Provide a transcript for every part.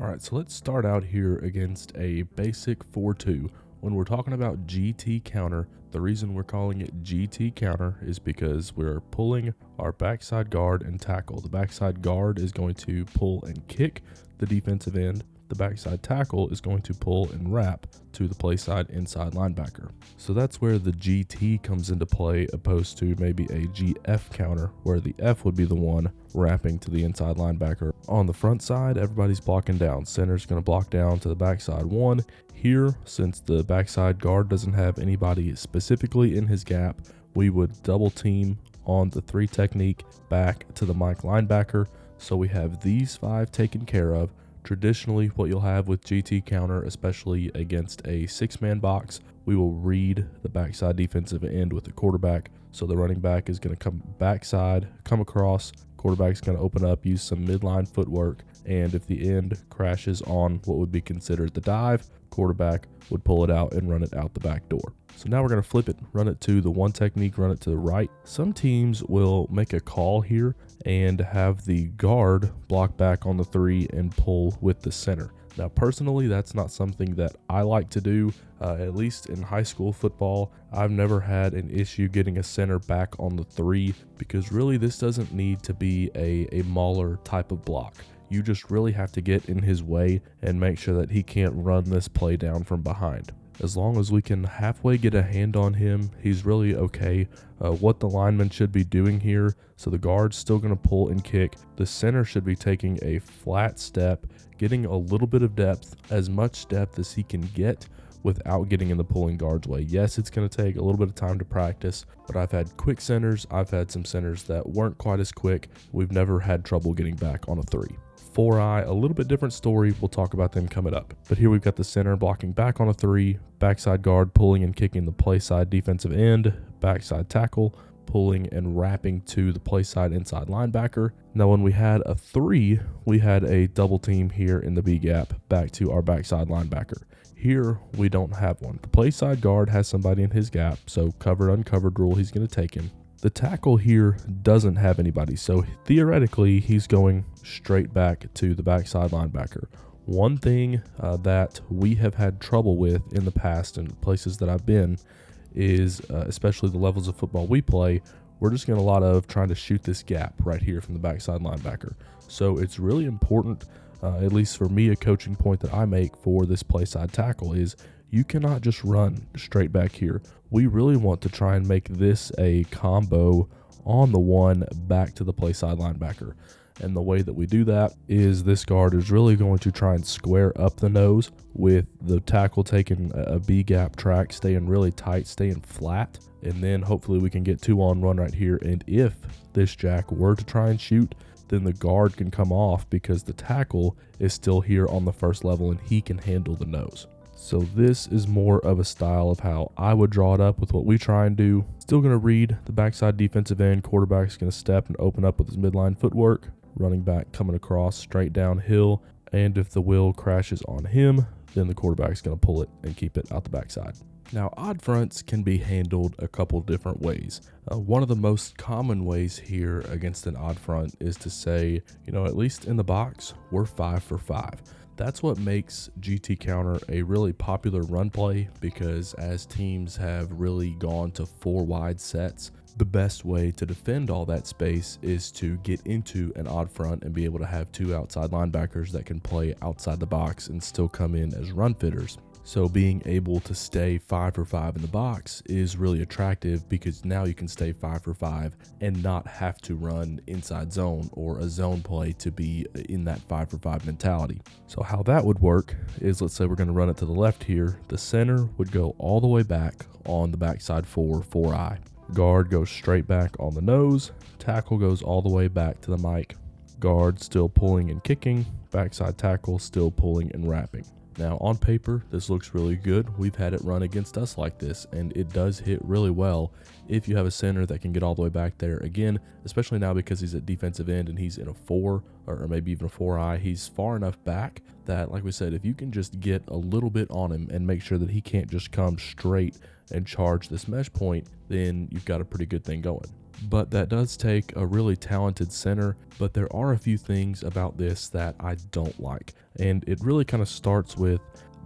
All right, so let's start out here against a basic 4-2. When we're talking about GT counter, the reason we're calling it GT counter is because we're pulling our backside guard and tackle. The backside guard is going to pull and kick the defensive end. The backside tackle is going to pull and wrap to the play side inside linebacker. So that's where the GT comes into play, opposed to maybe a GF counter, where the F would be the one wrapping to the inside linebacker. On the front side, everybody's blocking down. Center's going to block down to the backside one. Here, since the backside guard doesn't have anybody specifically in his gap, we would double team on the 3 technique back to the Mike linebacker. So we have these 5 taken care of. Traditionally, what you'll have with GT counter, especially against a 6-man box, we will read the backside defensive end with the quarterback. So the running back is going to come backside, come across, quarterback's going to open up, use some midline footwork, and if the end crashes on what would be considered the dive, quarterback would pull it out and run it out the back door. So now we're going to flip it, run it to the 1 technique, run it to the right. Some teams will make a call here and have the guard block back on the 3 and pull with the center. Now, personally, that's not something that I like to do. At least in high school football, I've never had an issue getting a center back on the 3, because really this doesn't need to be a mauler type of block. You just really have to get in his way and make sure that he can't run this play down from behind. As long as we can halfway get a hand on him, he's really okay. What the lineman should be doing here, so the guard's still going to pull and kick. The center should be taking a flat step, getting a little bit of depth, as much depth as he can get without getting in the pulling guard's way. Yes, it's going to take a little bit of time to practice, but I've had quick centers. I've had some centers that weren't quite as quick. We've never had trouble getting back on a 3. 4-eye, a little bit different story. We'll talk about them coming up. But here we've got the center blocking back on a 3, backside guard pulling and kicking the play side defensive end, backside tackle pulling and wrapping to the play side inside linebacker. Now when we had a 3, we had a double team here in the B gap back to our backside linebacker. Here we don't have one. The play side guard has somebody in his gap, so covered uncovered rule, he's going to take him. The tackle here doesn't have anybody, so theoretically he's going straight back to the backside linebacker. One thing that we have had trouble with in the past and places that I've been is, especially the levels of football we play, we're just getting a lot of trying to shoot this gap right here from the backside linebacker. So it's really important, at least for me, a coaching point that I make for this play side tackle is you cannot just run straight back here. We really want to try and make this a combo on the 1 back to the play side linebacker. And the way that we do that is this guard is really going to try and square up the nose with the tackle taking a B gap track, staying really tight, staying flat. And then hopefully we can get 2 on 1 right here. And if this jack were to try and shoot, then the guard can come off because the tackle is still here on the first level and he can handle the nose. So this is more of a style of how I would draw it up with what we try and do. Still going to read the backside defensive end. Quarterback's going to step and open up with his midline footwork. Running back coming across straight downhill. And if the wheel crashes on him, then the quarterback's going to pull it and keep it out the backside. Now, odd fronts can be handled a couple different ways. One of the most common ways here against an odd front is to say, at least in the box, we're 5 for 5. That's what makes GT counter a really popular run play, because as teams have really gone to 4 wide sets, the best way to defend all that space is to get into an odd front and be able to have 2 outside linebackers that can play outside the box and still come in as run fitters. So being able to stay 5 for 5 in the box is really attractive, because now you can stay 5 for 5 and not have to run inside zone or a zone play to be in that 5 for 5 mentality. So how that would work is, let's say we're going to run it to the left here. The center would go all the way back on the backside 4-eye. Guard goes straight back on the nose. Tackle goes all the way back to the mic. Guard still pulling and kicking. Backside tackle still pulling and wrapping. Now, on paper, this looks really good. We've had it run against us like this, and it does hit really well if you have a center that can get all the way back there. Again, especially now because he's at defensive end and he's in a 4 or maybe even a 4-eye, he's far enough back that, like we said, if you can just get a little bit on him and make sure that he can't just come straight and charge this mesh point, then you've got a pretty good thing going. but that does take a really talented center. But there are a few things about this that I don't like, and it really kind of starts with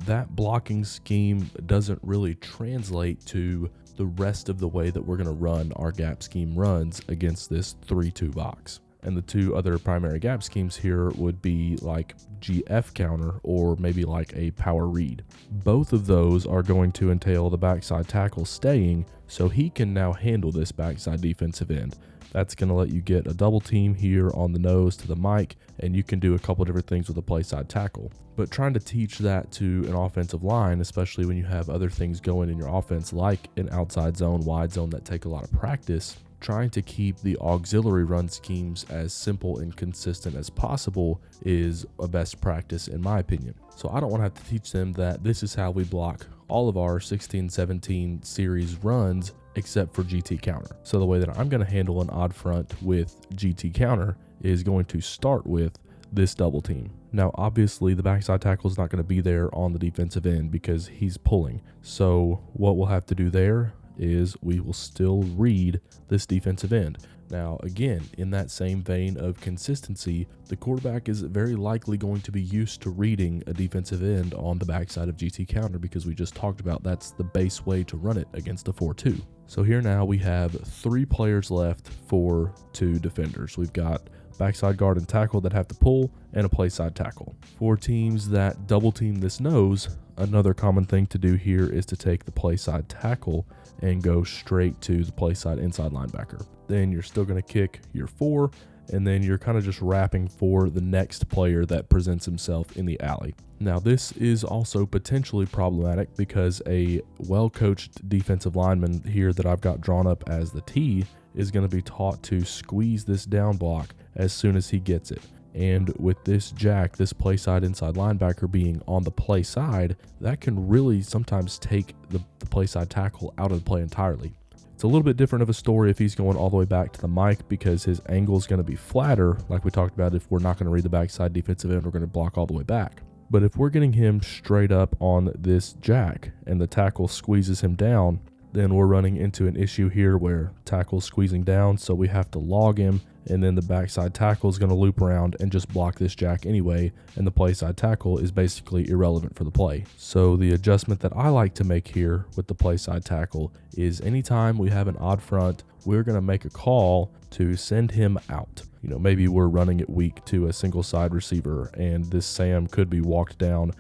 that blocking scheme doesn't really translate to the rest of the way that we're going to run our gap scheme runs against this 3-2 box. And the two other primary gap schemes here would be like GF counter or maybe like a power read. Both of those are going to entail the backside tackle staying, so he can now handle this backside defensive end. That's going to let you get a double team here on the nose to the mic, and you can do a couple different things with a play side tackle. But trying to teach that to an offensive line, especially when you have other things going in your offense like an outside zone, wide zone that take a lot of practice, trying to keep the auxiliary run schemes as simple and consistent as possible is a best practice in my opinion. So I don't want to have to teach them that this is how we block all of our 16-17 series runs except for GT counter. So the way that I'm going to handle an odd front with GT counter is going to start with this double team. Now, obviously, the backside tackle is not going to be there on the defensive end because he's pulling. So what we'll have to do there is we will still read this defensive end. Now, again, in that same vein of consistency, the quarterback is very likely going to be used to reading a defensive end on the backside of GT counter because we just talked about that's the base way to run it against a 4-2. So here now we have 3 players left for 2 defenders. We've got backside guard and tackle that have to pull, and a play side tackle. For teams that double team this nose, another common thing to do here is to take the play side tackle and go straight to the play side inside linebacker. Then you're still going to kick your 4, and then you're kind of just wrapping for the next player that presents himself in the alley. Now, this is also potentially problematic because a well-coached defensive lineman here that I've got drawn up as the T is going to be taught to squeeze this down block as soon as he gets it. And with this jack, this play side inside linebacker being on the play side, that can really sometimes take the play side tackle out of the play entirely. It's a little bit different of a story if he's going all the way back to the mic because his angle is going to be flatter, like we talked about. If we're not going to read the backside defensive end, we're going to block all the way back. But if we're getting him straight up on this jack and the tackle squeezes him down, then we're running into an issue here where tackle's squeezing down, so we have to log him, and then the backside tackle is going to loop around and just block this jack anyway, and the play side tackle is basically irrelevant for the play. So the adjustment that I like to make here with the play side tackle is anytime we have an odd front, we're going to make a call to send him out. You know, maybe we're running it weak to a single side receiver, and this Sam could be walked down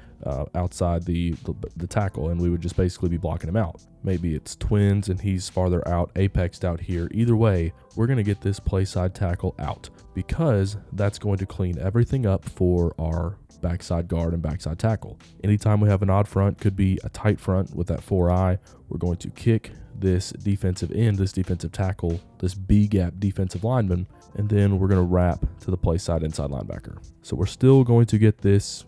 outside the tackle, and we would just basically be blocking him out. Maybe it's twins and he's farther out, apexed out here. Either way, we're going to get this play side tackle out because that's going to clean everything up for our backside guard and backside tackle. Anytime we have an odd front, could be a tight front with that 4-eye, we're going to kick this defensive end, this defensive tackle, this B-gap defensive lineman, and then we're going to wrap to the play side inside linebacker. So we're still going to get this,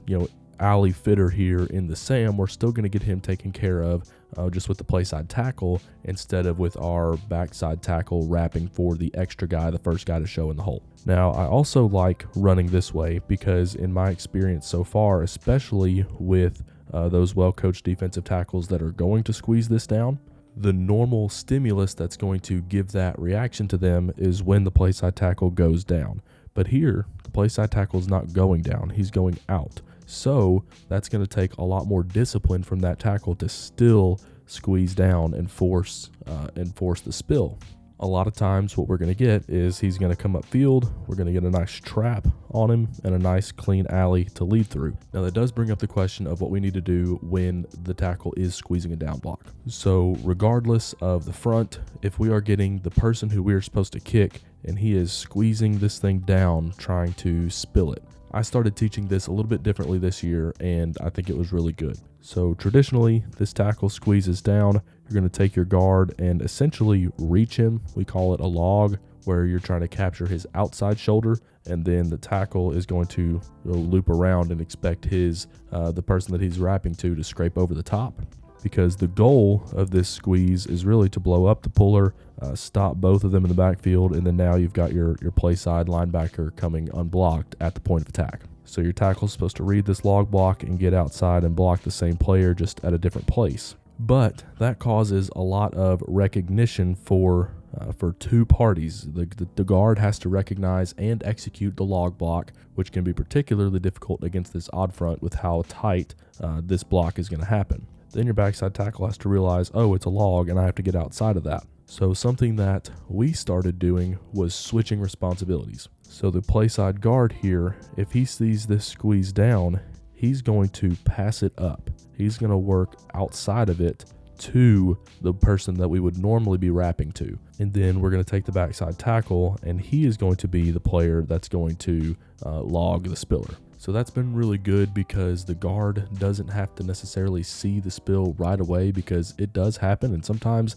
alley fitter here in the Sam. We're still going to get him taken care of just with the play side tackle instead of with our backside tackle wrapping for the extra guy, the first guy to show in the hole. Now, I also like running this way because in my experience so far, especially with those well-coached defensive tackles that are going to squeeze this down, the normal stimulus that's going to give that reaction to them is when the play side tackle goes down. But here, the play side tackle is not going down, he's going out. So that's going to take a lot more discipline from that tackle to still squeeze down and force the spill. A lot of times what we're going to get is he's going to come upfield, we're going to get a nice trap on him and a nice clean alley to lead through. Now that does bring up the question of what we need to do when the tackle is squeezing a down block. So regardless of the front, if we are getting the person who we're supposed to kick and he is squeezing this thing down trying to spill it, I started teaching this a little bit differently this year, and I think it was really good. So traditionally, this tackle squeezes down. You're going to take your guard and essentially reach him. We call it a log, where you're trying to capture his outside shoulder, and then the tackle is going to loop around and expect the person that he's wrapping to scrape over the top. Because the goal of this squeeze is really to blow up the puller, stop both of them in the backfield, and then now you've got your play side linebacker coming unblocked at the point of attack. So your tackle is supposed to read this log block and get outside and block the same player just at a different place. But that causes a lot of recognition for for two parties. The guard has to recognize and execute the log block, which can be particularly difficult against this odd front with how tight this block is going to happen. Then your backside tackle has to realize, oh, it's a log and I have to get outside of that. So something that we started doing was switching responsibilities. So the play side guard here, if he sees this squeeze down, he's going to pass it up. He's going to work outside of it to the person that we would normally be wrapping to. And then we're going to take the backside tackle, and he is going to be the player that's going to log the spiller. So that's been really good because the guard doesn't have to necessarily see the spill right away, because it does happen. And sometimes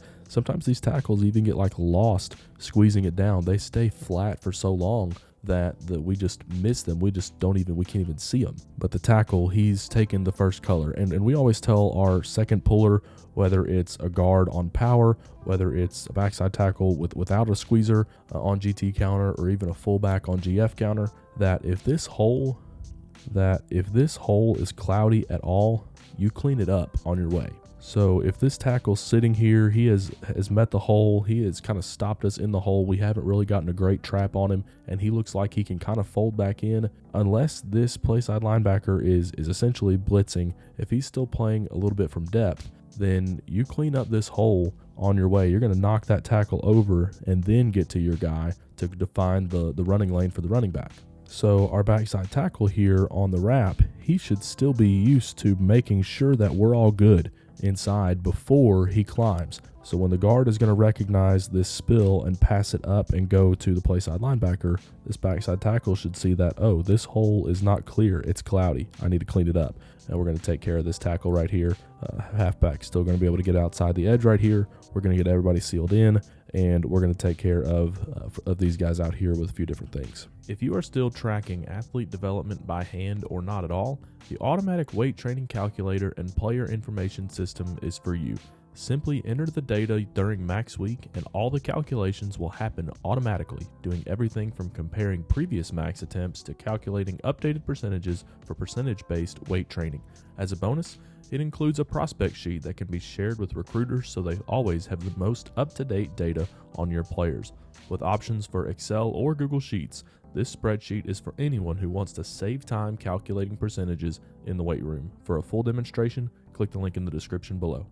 these tackles even get like lost squeezing it down. They stay flat for so long that we just miss them. We can't even see them. But the tackle, he's taken the first color. And we always tell our second puller, whether it's a guard on power, whether it's a backside tackle without a squeezer on GT counter, or even a fullback on GF counter, that if this hole is cloudy at all, you clean it up on your way. So if this tackle's sitting here, he has met the hole, he has kind of stopped us in the hole, we haven't really gotten a great trap on him, and he looks like he can kind of fold back in, unless this play side linebacker is essentially blitzing. If he's still playing a little bit from depth, then you clean up this hole on your way. You're going to knock that tackle over and then get to your guy to define the running lane for the running back. So our backside tackle here on the wrap, he should still be used to making sure that we're all good inside before he climbs. So when the guard is going to recognize this spill and pass it up and go to the play side linebacker, this backside tackle should see that, oh, this hole is not clear, it's cloudy, I need to clean it up. And we're going to take care of this tackle right here. Halfback still going to be able to get outside the edge right here. We're going to get everybody sealed in, and we're going to take care of these guys out here with a few different things. If you are still tracking athlete development by hand or not at all, the automatic weight training calculator and player information system is for you. Simply enter the data during max week and all the calculations will happen automatically, doing everything from comparing previous max attempts to calculating updated percentages for percentage-based weight training. As a bonus, it includes a prospect sheet that can be shared with recruiters so they always have the most up-to-date data on your players. With options for Excel or Google Sheets, this spreadsheet is for anyone who wants to save time calculating percentages in the weight room. For a full demonstration, click the link in the description below.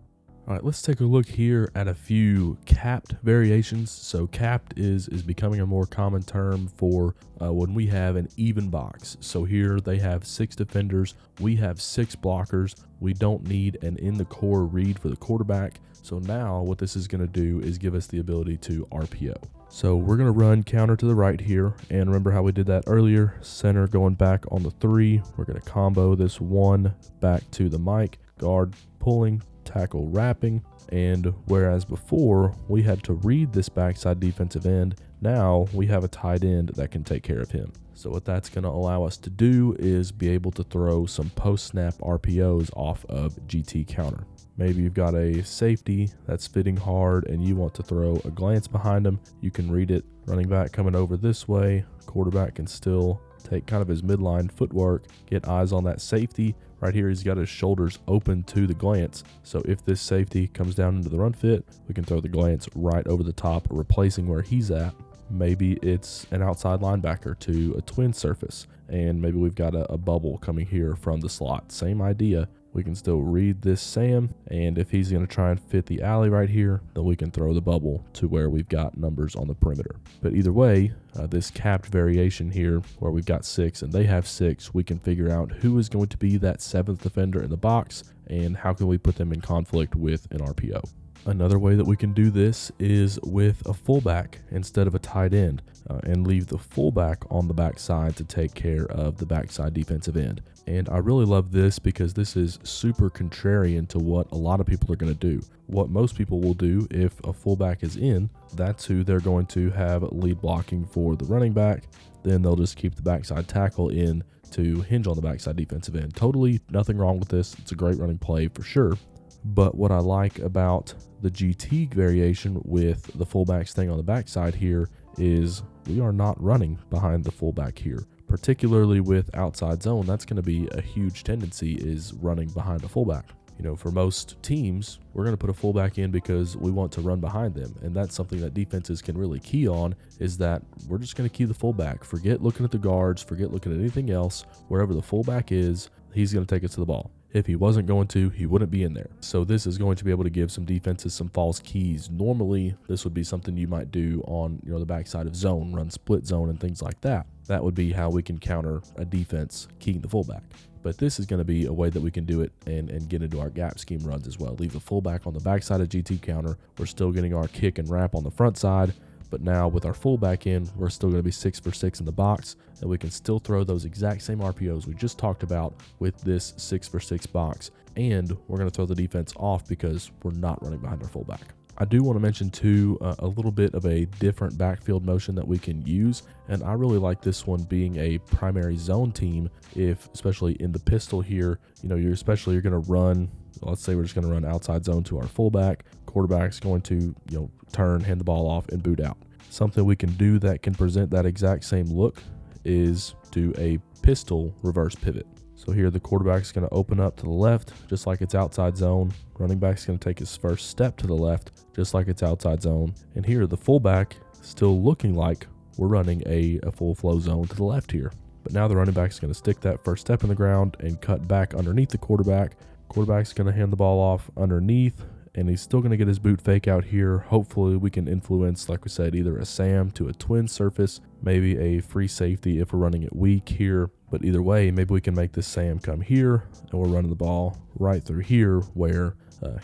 All right, let's take a look here at a few capped variations. So capped is becoming a more common term for when we have an even box. So here they have 6 defenders, we have 6 blockers. We don't need an in the core read for the quarterback. So now what this is going to do is give us the ability to RPO. So we're going to run counter to the right here. And remember how we did that earlier? Center going back on the 3. We're going to combo this 1 back to the mic, guard pulling, tackle wrapping. And whereas before we had to read this backside defensive end, now we have a tight end that can take care of him. So what that's going to allow us to do is be able to throw some post-snap RPOs off of GT counter. Maybe you've got a safety that's fitting hard and you want to throw a glance behind him. You can read it. Running back coming over this way. Quarterback can still take kind of his midline footwork, get eyes on that safety. Right here, he's got his shoulders open to the glance. So if this safety comes down into the run fit, we can throw the glance right over the top, replacing where he's at. Maybe it's an outside linebacker to a twin surface, and maybe we've got a bubble coming here from the slot. Same idea. We can still read this Sam, and if he's going to try and fit the alley right here, then we can throw the bubble to where we've got numbers on the perimeter. But either way, this capped variation here, where we've got 6 and they have 6, we can figure out who is going to be that 7th defender in the box, and how can we put them in conflict with an RPO. Another way that we can do this is with a fullback instead of a tight end, and leave the fullback on the backside to take care of the backside defensive end. And I really love this because this is super contrarian to what a lot of people are going to do. What most people will do if a fullback is in, that's who they're going to have lead blocking for the running back. Then they'll just keep the backside tackle in to hinge on the backside defensive end. Totally nothing wrong with this. It's a great running play for sure. But what I like about the GT variation with the fullback staying on the backside here is we are not running behind the fullback here. Particularly with outside zone, that's going to be a huge tendency, is running behind a fullback. For most teams, we're going to put a fullback in because we want to run behind them. And that's something that defenses can really key on, is that we're just going to key the fullback. Forget looking at the guards, forget looking at anything else. Wherever the fullback is, he's going to take us to the ball. If he wasn't going to, he wouldn't be in there. So this is going to be able to give some defenses some false keys. Normally, this would be something you might do on the backside of zone, run split zone and things like that. That would be how we can counter a defense keying the fullback. But this is going to be a way that we can do it and get into our gap scheme runs as well. Leave the fullback on the backside of GT counter. We're still getting our kick and wrap on the front side. But now with our fullback in, we're still going to be 6 for 6 in the box, and we can still throw those exact same RPOs we just talked about with this 6 for 6 box. And we're going to throw the defense off because we're not running behind our fullback. I do want to mention too a little bit of a different backfield motion that we can use, and I really like this one being a primary zone team. If especially in the pistol here, you're going to run. Let's say we're just going to run outside zone to our fullback. Quarterback's going to turn, hand the ball off, and boot out. Something we can do that can present that exact same look is do a pistol reverse pivot. So here the quarterback's going to open up to the left, just like it's outside zone. Running back's going to take his first step to the left, just like it's outside zone. And here the fullback still looking like we're running a full flow zone to the left here. But now the running back's going to stick that first step in the ground and cut back underneath the quarterback. Quarterback's going to hand the ball off underneath, and he's still going to get his boot fake out here. Hopefully we can influence, like we said, either a Sam to a twin surface, maybe a free safety if we're running it weak here. But either way, maybe we can make this Sam come here, and we're running the ball right through here where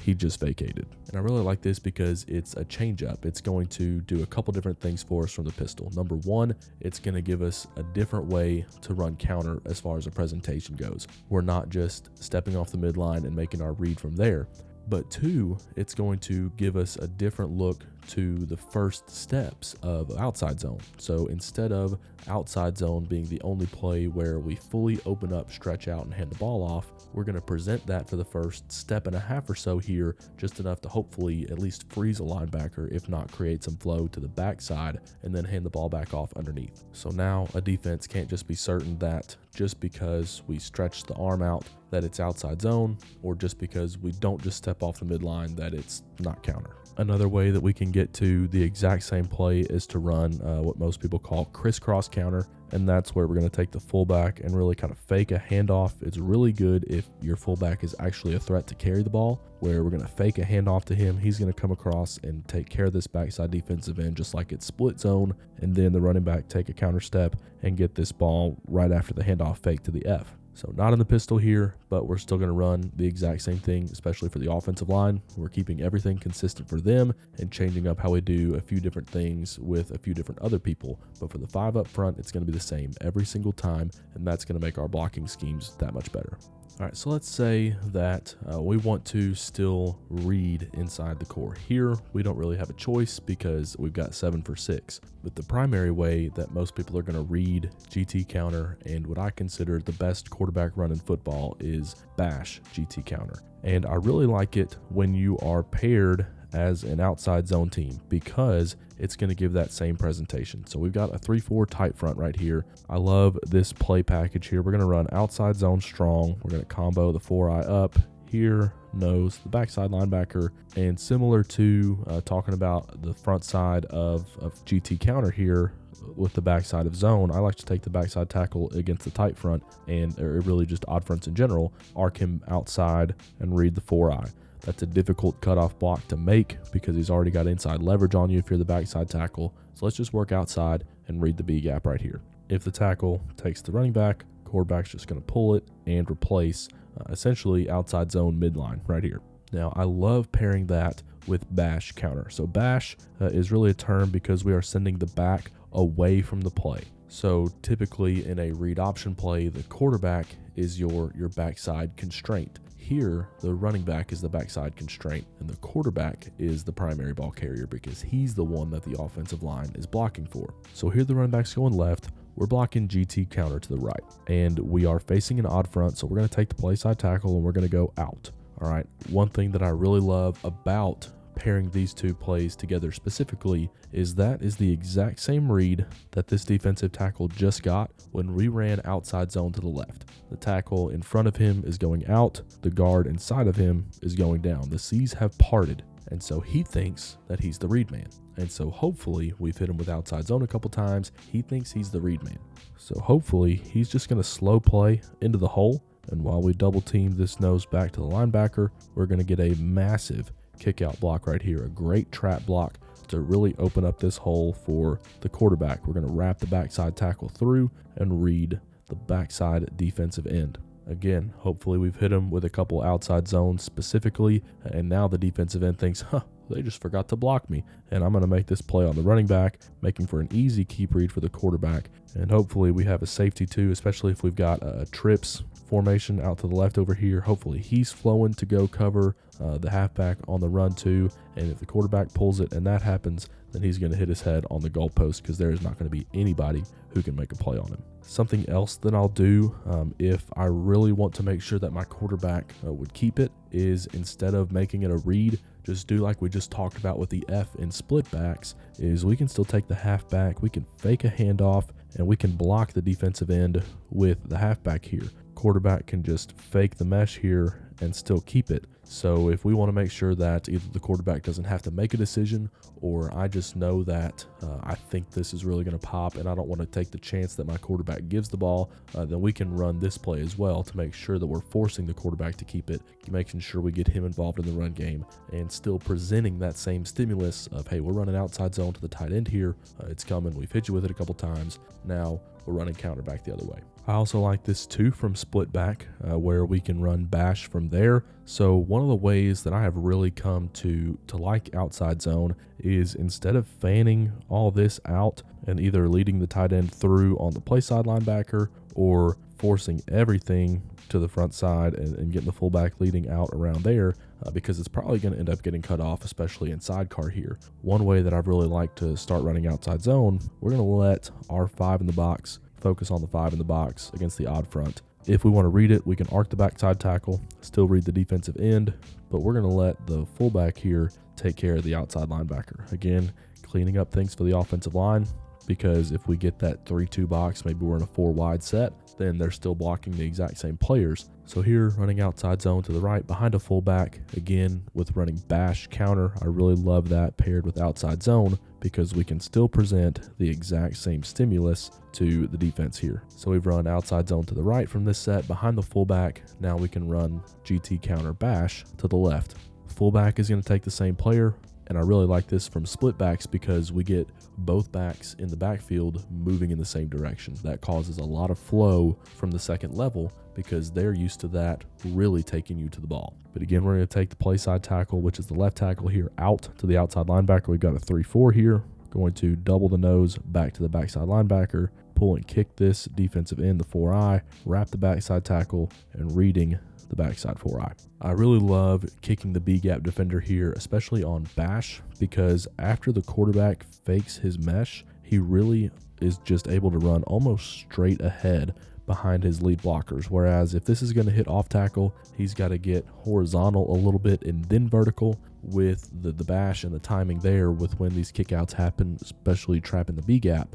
he just vacated. And I really like this because it's a changeup. It's going to do a couple different things for us from the pistol. Number one, it's going to give us a different way to run counter as far as a presentation goes. We're not just stepping off the midline and making our read from there. But two, it's going to give us a different look to the first steps of outside zone. So instead of outside zone being the only play where we fully open up, stretch out, and hand the ball off, we're going to present that for the first step and a half or so here, just enough to hopefully at least freeze a linebacker, if not create some flow to the backside, and then hand the ball back off underneath. So now a defense can't just be certain that just because we stretch the arm out that it's outside zone, or just because we don't just step off the midline that it's not counter. Another way that we can get to the exact same play is to run what most people call crisscross counter, and that's where we're going to take the fullback and really kind of fake a handoff. It's really good if your fullback is actually a threat to carry the ball, where we're going to fake a handoff to him. He's going to come across and take care of this backside defensive end just like it's split zone, and then the running back take a counter step and get this ball right after the handoff fake to the F. So not in the pistol here, but we're still going to run the exact same thing, especially for the offensive line. We're keeping everything consistent for them and changing up how we do a few different things with a few different other people. But for the 5 up front, it's going to be the same every single time, and that's going to make our blocking schemes that much better. All right, so let's say that we want to still read inside the core. Here, we don't really have a choice because we've got 7 for 6. But the primary way that most people are going to read GT counter and what I consider the best quarterback run in football is bash GT counter. And I really like it when you are paired as an outside zone team because it's going to give that same presentation. So we've got a 3-4 tight front right here. I love this play package here. We're going to run outside zone strong. We're going to combo the 4-eye up here, nose, the backside linebacker, and similar to talking about the front side of GT counter here with the backside of zone, I like to take the backside tackle against the tight front and or really just odd fronts in general, arc him outside and read the 4-eye. That's a difficult cutoff block to make because he's already got inside leverage on you if you're the backside tackle. So let's just work outside and read the B gap right here. If the tackle takes the running back, quarterback's just going to pull it and replace essentially outside zone midline right here. Now, I love pairing that with bash counter. So bash is really a term because we are sending the back away from the play. So typically in a read option play, the quarterback is your backside constraint. Here, the running back is the backside constraint, and the quarterback is the primary ball carrier because he's the one that the offensive line is blocking for. So here the running back's going left, we're blocking GT counter to the right, and we are facing an odd front, so we're going to take the play side tackle and we're going to go out. All right, one thing that I really love about pairing these two plays together specifically is that is the exact same read that this defensive tackle just got when we ran outside zone to the left. The tackle in front of him is going out, the guard inside of him is going down. The C's have parted, and so he thinks that he's the read man. And so hopefully we've hit him with outside zone a couple times. He thinks he's the read man. So hopefully he's just going to slow play into the hole. And while we double team this nose back to the linebacker, we're going to get a massive kick out block right here. A great trap block to really open up this hole for the quarterback. We're going to wrap the backside tackle through and read the backside defensive end. Again, hopefully we've hit him with a couple outside zones specifically. And now the defensive end thinks, they just forgot to block me. And I'm going to make this play on the running back, making for an easy keep read for the quarterback. And hopefully we have a safety too, especially if we've got a trips formation out to the left over here. Hopefully he's flowing to go cover the halfback on the run too. And if the quarterback pulls it and that happens, then he's going to hit his head on the goalpost because there is not going to be anybody who can make a play on him. Something else that I'll do if I really want to make sure that my quarterback would keep it is instead of making it a read, just do like we just talked about with the F in split backs, is we can still take the halfback, we can fake a handoff, and we can block the defensive end with the halfback here. Quarterback can just fake the mesh here and still keep it. So if we want to make sure that either the quarterback doesn't have to make a decision, or I just know that I think this is really going to pop and I don't want to take the chance that my quarterback gives the ball, then we can run this play as well to make sure that we're forcing the quarterback to keep it, making sure we get him involved in the run game and still presenting that same stimulus of, hey, we're running outside zone to the tight end here. It's coming. We've hit you with it a couple times. Now we're running counter back the other way. I also like this too from split back where we can run bash from there. So one of the ways that I have really come to like outside zone is instead of fanning all this out and either leading the tight end through on the play side linebacker or forcing everything to the front side and getting the fullback leading out around there because it's probably going to end up getting cut off, especially in sidecar here. One way that I've really liked to start running outside zone, we're going to let our 5 in the box focus on the 5 in the box against the odd front. If we want to read it, we can arc the backside tackle, still read the defensive end, but we're going to let the fullback here take care of the outside linebacker. Again, cleaning up things for the offensive line, because if we get that 3-2 box, maybe we're in a 4 wide set, then they're still blocking the exact same players. So here, running outside zone to the right behind a fullback, again, with running bash counter, I really love that paired with outside zone because we can still present the exact same stimulus to the defense here. So we've run outside zone to the right from this set behind the fullback. Now we can run GT counter bash to the left. Fullback is going to take the same player. And I really like this from split backs because we get both backs in the backfield moving in the same direction. That causes a lot of flow from the second level because they're used to that really taking you to the ball. But again, we're going to take the play side tackle, which is the left tackle here, out to the outside linebacker. We've got a 3-4 here. Going to double the nose back to the backside linebacker, pull and kick this defensive end, the 4-eye, wrap the backside tackle, and reading the backside 4-eye. I really love kicking the B-gap defender here, especially on bash, because after the quarterback fakes his mesh, he really is just able to run almost straight ahead behind his lead blockers. Whereas if this is going to hit off tackle, he's got to get horizontal a little bit and then vertical with the bash and the timing there with when these kickouts happen, especially trapping the B-gap.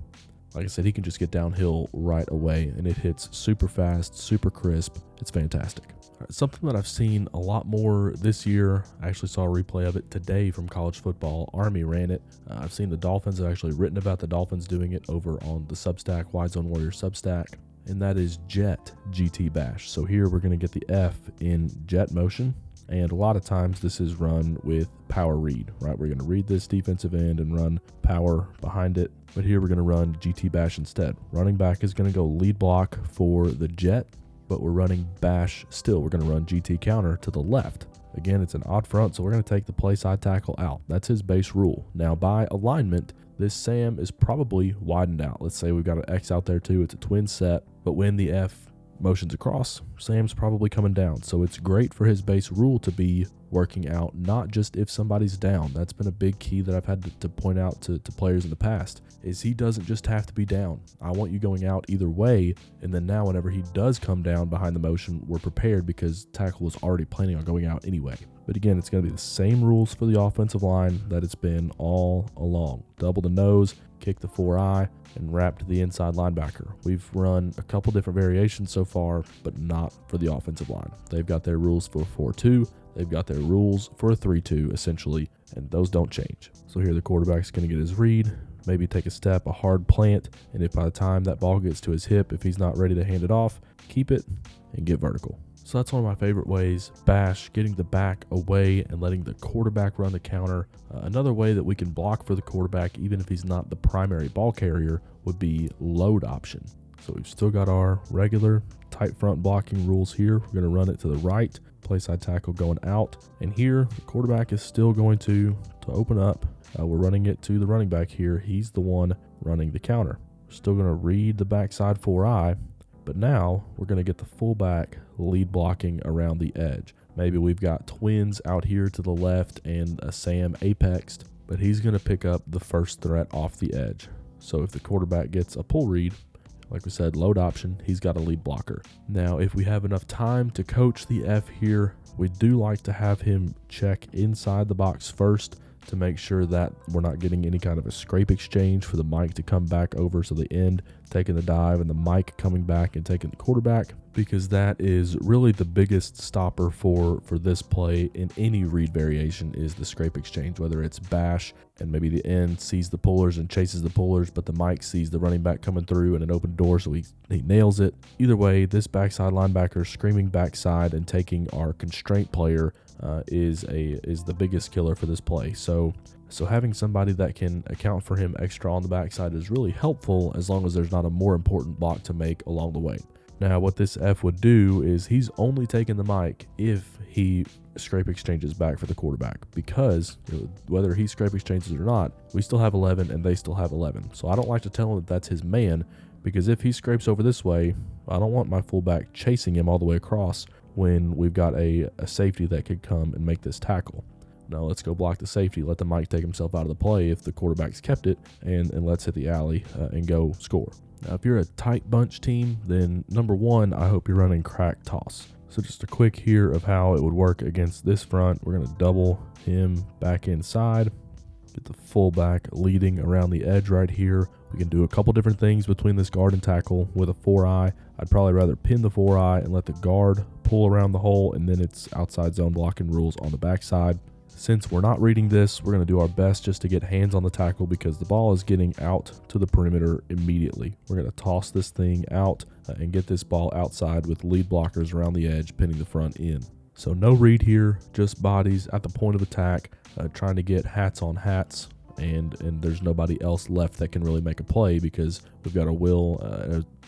Like I said, he can just get downhill right away, and it hits super fast, super crisp. It's fantastic. Something that I've seen a lot more this year, I actually saw a replay of it today from college football. Army ran it. I've seen the Dolphins have actually written about the Dolphins doing it over on the Substack, Wide Zone Warrior Substack, and that is jet GT bash. So here we're going to get the F in jet motion. And a lot of times this is run with power read, right? We're going to read this defensive end and run power behind it. But here we're going to run GT bash instead. Running back is going to go lead block for the jet, but we're running bash still. We're going to run GT counter to the left. Again, it's an odd front, so we're going to take the play side tackle out. That's his base rule. Now, by alignment, this Sam is probably widened out. Let's say we've got an X out there too. It's a twin set, but when the F motions across, Sam's probably coming down. So it's great for his base rule to be working out, not just if somebody's down. That's been a big key that I've had to point out to players in the past, is he doesn't just have to be down. I want you going out either way, and then now whenever he does come down behind the motion, we're prepared because tackle was already planning on going out anyway. But again, it's going to be the same rules for the offensive line that it's been all along. Double the nose, kick the 4-eye, and wrap to the inside linebacker. We've run a couple different variations so far, but not for the offensive line. They've got their rules for 4-2. They've got their rules for a 3-2, essentially, and those don't change. So here the quarterback's going to get his read, maybe take a step, a hard plant, and if by the time that ball gets to his hip, if he's not ready to hand it off, keep it and get vertical. So that's one of my favorite ways, bash, getting the back away and letting the quarterback run the counter. Another way that we can block for the quarterback, even if he's not the primary ball carrier, would be load option. So we've still got our regular tight front blocking rules here. We're going to run it to the right, play side tackle going out. And here, the quarterback is still going to open up. We're running it to the running back here. He's the one running the counter. We're still going to read the backside 4-eye. But now we're going to get the fullback lead blocking around the edge. Maybe we've got twins out here to the left and a Sam apexed, but he's going to pick up the first threat off the edge. So if the quarterback gets a pull read, like we said, load option, he's got a lead blocker. Now, if we have enough time to coach the F here, we do like to have him check inside the box first to make sure that we're not getting any kind of a scrape exchange for the Mike to come back over. So the end taking the dive and the Mike coming back and taking the quarterback, because that is really the biggest stopper for this play in any read variation is the scrape exchange, whether it's bash and maybe the end sees the pullers and chases the pullers, but the Mike sees the running back coming through and an open door, so he nails it. Either way, this backside linebacker screaming backside and taking our constraint player is the biggest killer for this play. So having somebody that can account for him extra on the backside is really helpful as long as there's not a more important block to make along the way. Now, what this F would do is he's only taking the Mike if he scrape exchanges back for the quarterback, because whether he scrape exchanges or not, we still have 11 and they still have 11. So I don't like to tell him that that's his man, because if he scrapes over this way, I don't want my fullback chasing him all the way across when we've got a safety that could come and make this tackle. Now let's go block the safety, let the Mike take himself out of the play if the quarterback's kept it, and let's hit the alley and go score. Now, if you're a tight bunch team, then number one, I hope you're running crack toss. So just a quick here of how it would work against this front. We're going to double him back inside, get the fullback leading around the edge right here. We can do a couple different things between this guard and tackle with a 4-eye. I'd probably rather pin the 4-eye and let the guard pull around the hole, and then it's outside zone blocking rules on the backside. Since we're not reading this, we're going to do our best just to get hands on the tackle because the ball is getting out to the perimeter immediately. We're going to toss this thing out and get this ball outside with lead blockers around the edge, pinning the front in. So no read here, just bodies at the point of attack, trying to get hats on hats. And there's nobody else left that can really make a play because we've got a Will,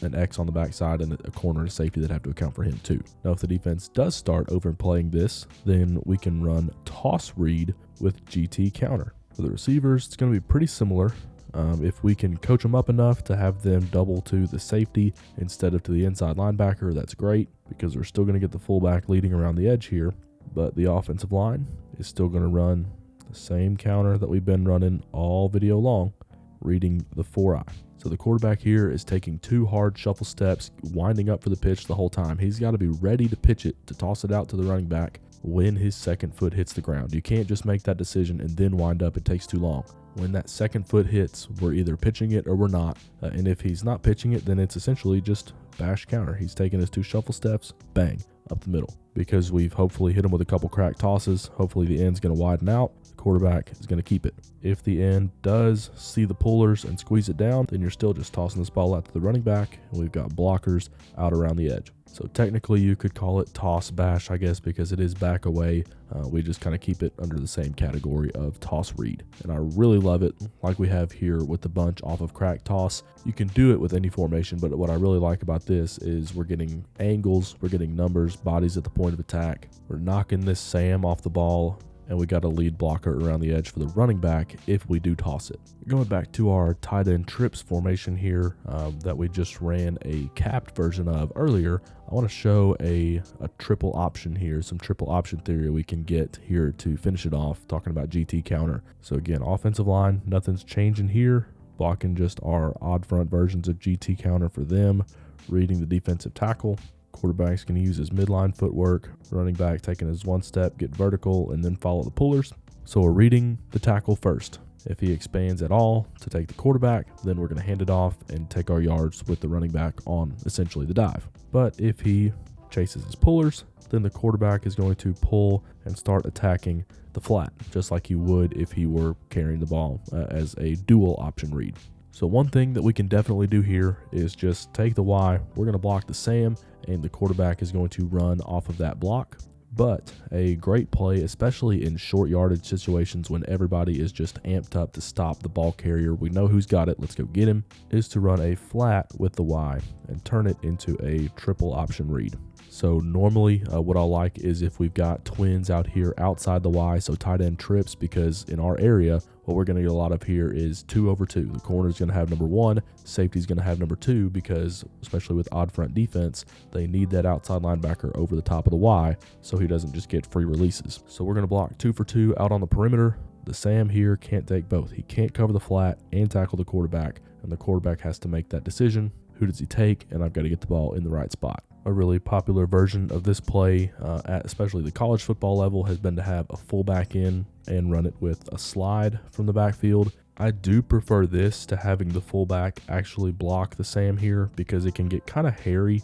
an X on the backside, and a corner and a safety that have to account for him too. Now, if the defense does start overplaying this, then we can run toss read with GT counter. For the receivers, it's going to be pretty similar. If we can coach them up enough to have them double to the safety instead of to the inside linebacker, that's great because we're still going to get the fullback leading around the edge here. But the offensive line is still going to run the same counter that we've been running all video long, reading the 4-eye. So the quarterback here is taking 2 hard shuffle steps, winding up for the pitch the whole time. He's got to be ready to pitch it, to toss it out to the running back when his second foot hits the ground. You can't just make that decision and then wind up. It takes too long. When that second foot hits, we're either pitching it or we're not. And if he's not pitching it, then it's essentially just bash counter. He's taking his 2 shuffle steps, bang, up the middle. Because we've hopefully hit him with a couple crack tosses, hopefully the end's going to widen out. The quarterback is going to keep it. If the end does see the pullers and squeeze it down, then you're still just tossing this ball out to the running back, and we've got blockers out around the edge. So technically you could call it toss bash, I guess, because it is back away. We just kind of keep it under the same category of toss read. And I really love it, like we have here with the bunch off of crack toss. You can do it with any formation, but what I really like about this is we're getting angles, we're getting numbers, bodies at the point of attack. We're knocking this Sam off the ball and we got a lead blocker around the edge for the running back if we do toss it. Going back to our tight end trips formation here that we just ran a capped version of earlier, I want to show a triple option here, some triple option theory we can get here to finish it off, talking about GT counter. So again, offensive line, nothing's changing here, blocking just our odd front versions of GT counter for them, reading the defensive tackle. Quarterback's going to use his midline footwork, running back taking his one step, get vertical, and then follow the pullers. So we're reading the tackle first. If he expands at all to take the quarterback, then we're going to hand it off and take our yards with the running back on essentially the dive. But if he chases his pullers, then the quarterback is going to pull and start attacking the flat, just like he would if he were carrying the ball as a dual option read. So one thing that we can definitely do here is just take the Y, we're going to block the Sam, and the quarterback is going to run off of that block. But a great play, especially in short yardage situations when everybody is just amped up to stop the ball carrier, we know who's got it, let's go get him, is to run a flat with the Y and turn it into a triple option read. So normally what I like is if we've got twins out here outside the Y, so tight end trips, because in our area, what we're going to get a lot of here is 2 over 2. The corner is going to have number 1, safety is going to have number 2, because especially with odd front defense, they need that outside linebacker over the top of the Y so he doesn't just get free releases. So we're going to block 2 for 2 out on the perimeter. The Sam here can't take both. He can't cover the flat and tackle the quarterback, and the quarterback has to make that decision. Who does he take? And I've got to get the ball in the right spot. A really popular version of this play, at especially the college football level, has been to have a fullback in and run it with a slide from the backfield. I do prefer this to having the fullback actually block the Sam here, because it can get kind of hairy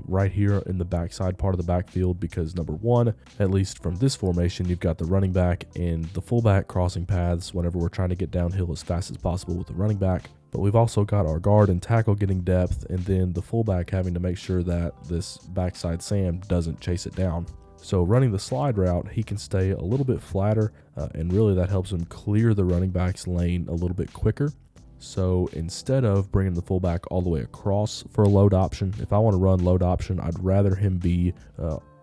right here in the backside part of the backfield, because number 1, at least from this formation, you've got the running back and the fullback crossing paths whenever we're trying to get downhill as fast as possible with the running back. But we've also got our guard and tackle getting depth, and then the fullback having to make sure that this backside Sam doesn't chase it down. So running the slide route, he can stay a little bit flatter, and really that helps him clear the running back's lane a little bit quicker. So instead of bringing the fullback all the way across for a load option, if I want to run load option, I'd rather him be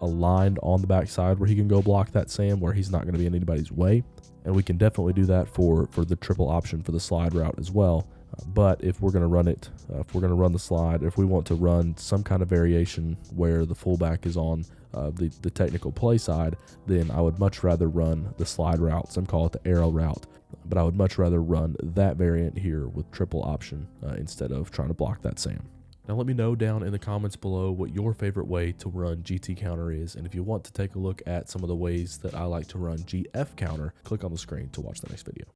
aligned on the backside where he can go block that Sam, where he's not going to be in anybody's way. And we can definitely do that for the triple option for the slide route as well. But if we're going to run it, if we're going to run the slide, if we want to run some kind of variation where the fullback is on the technical play side, then I would much rather run the slide route. Some call it the arrow route, but I would much rather run that variant here with triple option instead of trying to block that Sam. Now let me know down in the comments below what your favorite way to run GT counter is, and if you want to take a look at some of the ways that I like to run GF counter, click on the screen to watch the next video.